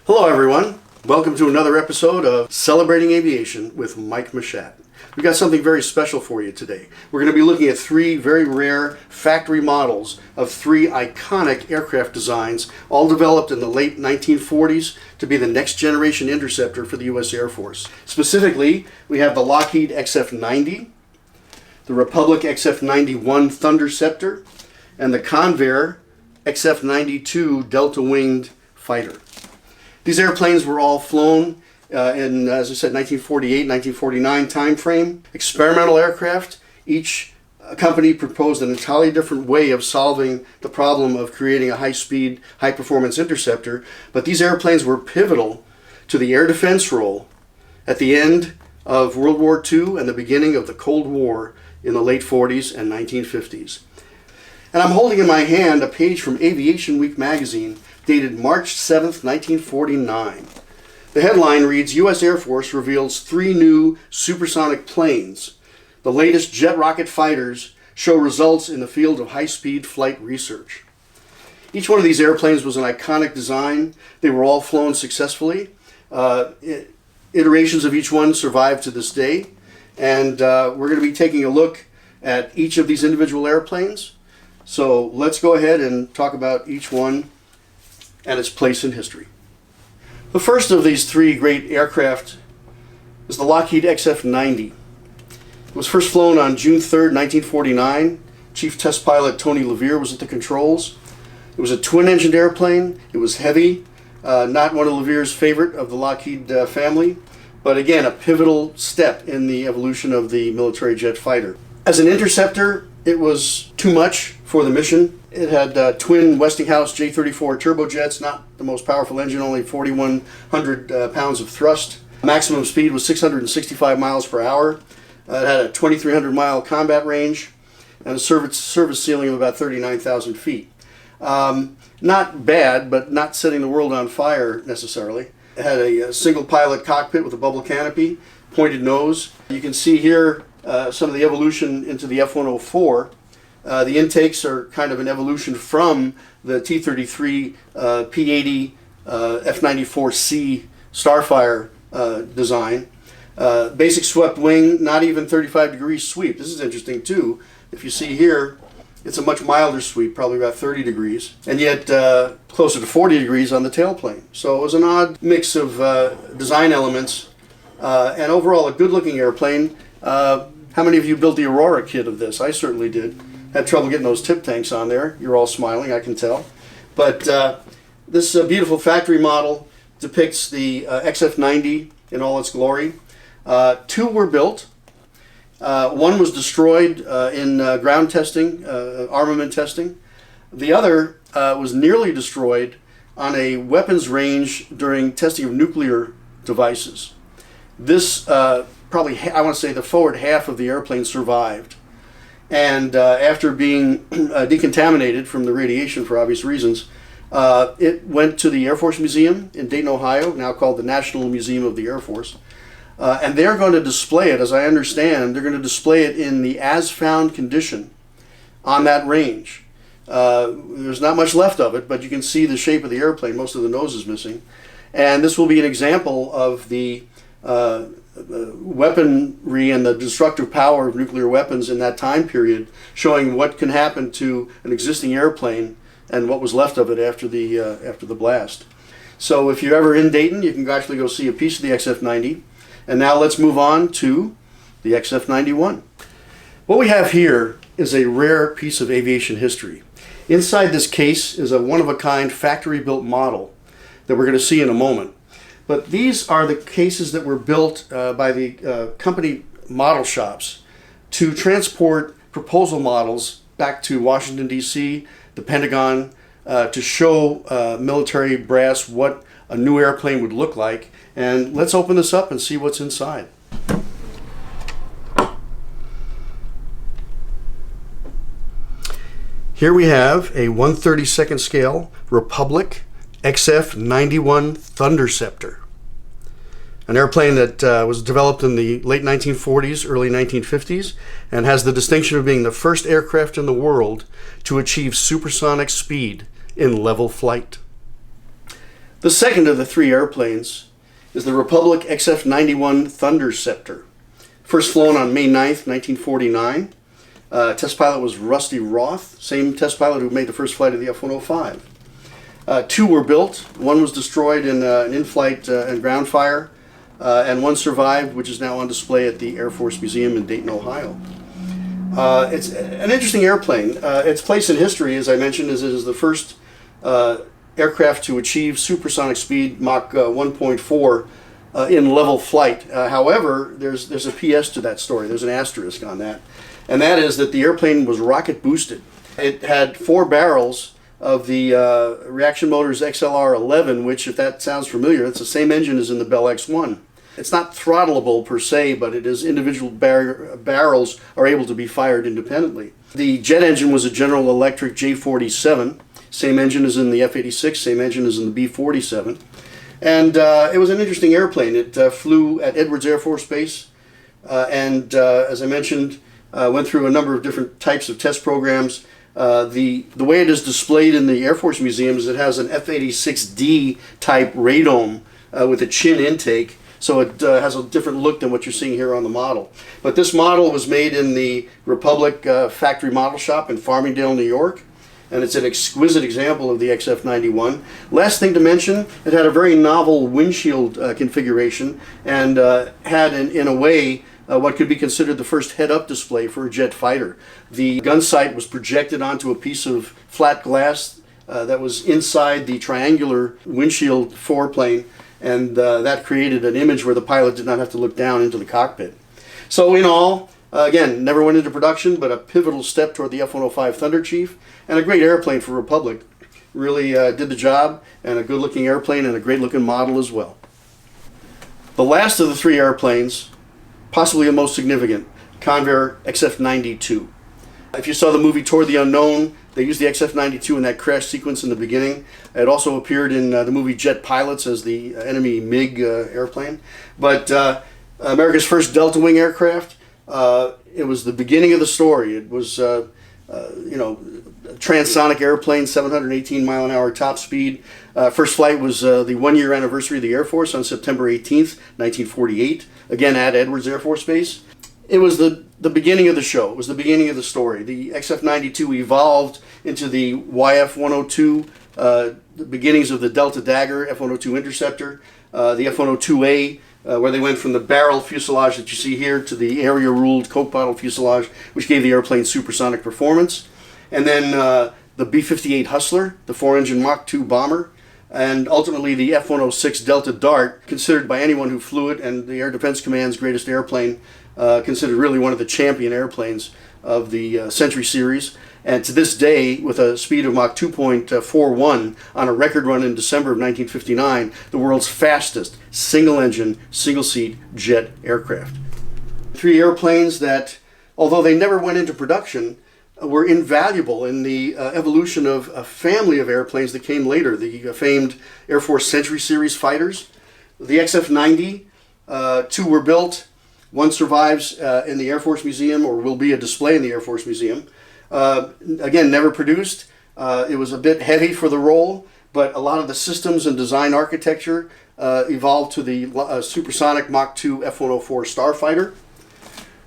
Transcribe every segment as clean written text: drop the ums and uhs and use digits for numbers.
Hello everyone, welcome to another episode of Celebrating Aviation with Mike Machat. We've got something very special for you today. We're going to be looking at three very rare factory models of three iconic aircraft designs, all developed in the late 1940s to be the next generation interceptor for the U.S. Air Force. Specifically, we have the Lockheed XF90, the Republic XF91 Thunder Scepter, and the Convair XF92 delta-winged fighter. These airplanes were all flown in, as I said, 1948, 1949 time frame. Experimental aircraft. Each company proposed an entirely different way of solving the problem of creating a high-speed, high-performance interceptor. But these airplanes were pivotal to the air defense role at the end of World War II and the beginning of the Cold War in the late 40s and 1950s. And I'm holding in my hand a page from Aviation Week magazine dated March 7th, 1949. The headline reads, U.S. Air Force reveals three new supersonic planes. The latest jet rocket fighters show results in the field of high-speed flight research. Each one of these airplanes was an iconic design. They were all flown successfully. Iterations of each one survive to this day. And we're going to be taking a look at each of these individual airplanes. So let's go ahead and talk about each one and its place in history. The first of these three great aircraft is the Lockheed XF90. It was first flown on June 3rd, 1949. Chief Test Pilot Tony LeVere was at the controls. It was a twin-engined airplane. It was heavy, not one of LeVere's favorite of the Lockheed family, but again, a pivotal step in the evolution of the military jet fighter. As an interceptor, it was too much for the mission. It had twin Westinghouse J-34 turbojets, not the most powerful engine, only 4,100 pounds of thrust. Maximum speed was 665 miles per hour. It had a 2,300 mile combat range and a service ceiling of about 39,000 feet. Not bad, but not setting the world on fire necessarily. It had a single pilot cockpit with a bubble canopy, pointed nose. You can see here some of the evolution into the F-104. The intakes are kind of an evolution from the T-33 P-80 F-94C Starfire design. Basic swept wing, not even 35 degrees sweep. This is interesting too. If you see here, it's a much milder sweep, probably about 30 degrees, and yet closer to 40 degrees on the tailplane. So it was an odd mix of design elements, and overall a good-looking airplane. How many of you built the Aurora kit of this? I certainly did. Had trouble getting those tip tanks on there. You're all smiling, I can tell. But this beautiful factory model depicts the XF90 in all its glory. Two were built. One was destroyed in ground testing, armament testing. The other was nearly destroyed on a weapons range during testing of nuclear devices. This probably, I want to say the forward half of the airplane survived. And after being decontaminated from the radiation for obvious reasons, it went to the Air Force Museum in Dayton, Ohio, now called the National Museum of the Air Force. And they're going to display it, as I understand, they're going to display it in the as-found condition on that range. There's not much left of it, but you can see the shape of the airplane. Most of the nose is missing. And this will be an example of the weaponry and the destructive power of nuclear weapons in that time period, showing what can happen to an existing airplane and what was left of it after the blast. So if you're ever in Dayton, you can actually go see a piece of the XF90. And now let's move on to the XF91. What we have here is a rare piece of aviation history. Inside this case is a one-of-a-kind factory-built model that we're going to see in a moment. But these are the cases that were built by the company model shops to transport proposal models back to Washington, D.C., the Pentagon, to show military brass what a new airplane would look like. And let's open this up and see what's inside. Here we have a 1/32 scale Republic XF91 Thunder Scepter, an airplane that was developed in the late 1940s, early 1950s, and has the distinction of being the first aircraft in the world to achieve supersonic speed in level flight. The second of the three airplanes is the Republic XF91 Thunder. First flown on May 9th, 1949. Test pilot was Rusty Roth, same test pilot who made the first flight of the F-105. Two were built. One was destroyed in an in-flight and ground fire, and one survived, which is now on display at the Air Force Museum in Dayton, Ohio. It's an interesting airplane. Its place in history, as I mentioned, is it is the first aircraft to achieve supersonic speed Mach 1.4 in level flight. However, there's a PS to that story. There's an asterisk on that, and that is that the airplane was rocket boosted. It had 4 barrels of the reaction motors XLR-11, which, if that sounds familiar, it's the same engine as in the Bell X-1. It's not throttleable per se, but it is individual barrels are able to be fired independently. The jet engine was a General Electric J47, same engine as in the F-86, same engine as in the B-47. And it was an interesting airplane. It flew at Edwards Air Force Base, and as I mentioned, went through a number of different types of test programs. The way it is displayed in the Air Force Museum is it has an F-86D type radome with a chin intake, so it has a different look than what you're seeing here on the model. But this model was made in the Republic factory model shop in Farmingdale, New York, and it's an exquisite example of the XF91. Last thing to mention, it had a very novel windshield configuration, and had, in a way, what could be considered the first head-up display for a jet fighter. The gun sight was projected onto a piece of flat glass that was inside the triangular windshield foreplane, and that created an image where the pilot did not have to look down into the cockpit. So in all, again, never went into production, but a pivotal step toward the F-105 Thunder Chief, and a great airplane for Republic. Really did the job, and a good-looking airplane and a great-looking model as well. The last of the three airplanes, possibly the most significant, Convair XF92. If you saw the movie Toward the Unknown, they used the XF92 in that crash sequence in the beginning. It also appeared in the movie Jet Pilots as the enemy MiG airplane. But America's first Delta Wing aircraft, it was the beginning of the story. It was, a transonic airplane, 718 mile an hour top speed. First flight was the 1-year anniversary of the Air Force on September 18th, 1948, again at Edwards Air Force Base. It was the beginning of the show. It was the beginning of the story. The XF92 evolved into the YF-102, the beginnings of the Delta Dagger, F-102 Interceptor, the F-102A, where they went from the barrel fuselage that you see here to the area-ruled Coke bottle fuselage, which gave the airplane supersonic performance. And then the B-58 Hustler, the 4-engine Mach 2 bomber, and ultimately the F-106 Delta Dart, considered by anyone who flew it, and the Air Defense Command's greatest airplane, considered really one of the champion airplanes of the Century Series. And to this day, with a speed of Mach 2.41 on a record run in December of 1959, the world's fastest single-engine, single-seat jet aircraft. Three airplanes that, although they never went into production, were invaluable in the evolution of a family of airplanes that came later, the famed Air Force Century Series fighters. The XF90, 2 were built, 1 survives in the Air Force Museum, or will be a display in the Air Force Museum. Again, never produced. It was a bit heavy for the role, but a lot of the systems and design architecture evolved to the supersonic Mach 2 F-104 Starfighter.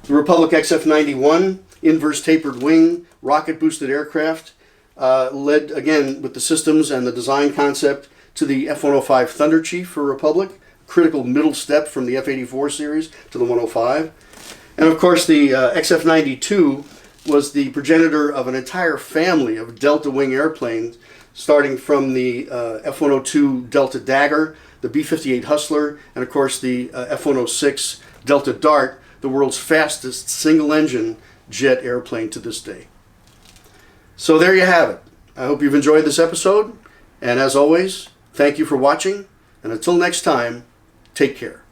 The Republic XF91, inverse tapered wing, rocket boosted aircraft, led again with the systems and the design concept to the F-105 Thunder Chief for Republic, critical middle step from the F-84 series to the 105. And of course the XF92 was the progenitor of an entire family of Delta Wing airplanes, starting from the F-102 Delta Dagger, the B-58 Hustler, and of course the F-106 Delta Dart, the world's fastest single-engine jet airplane to this day. So there you have it. I hope you've enjoyed this episode, and as always, thank you for watching, and until next time, take care.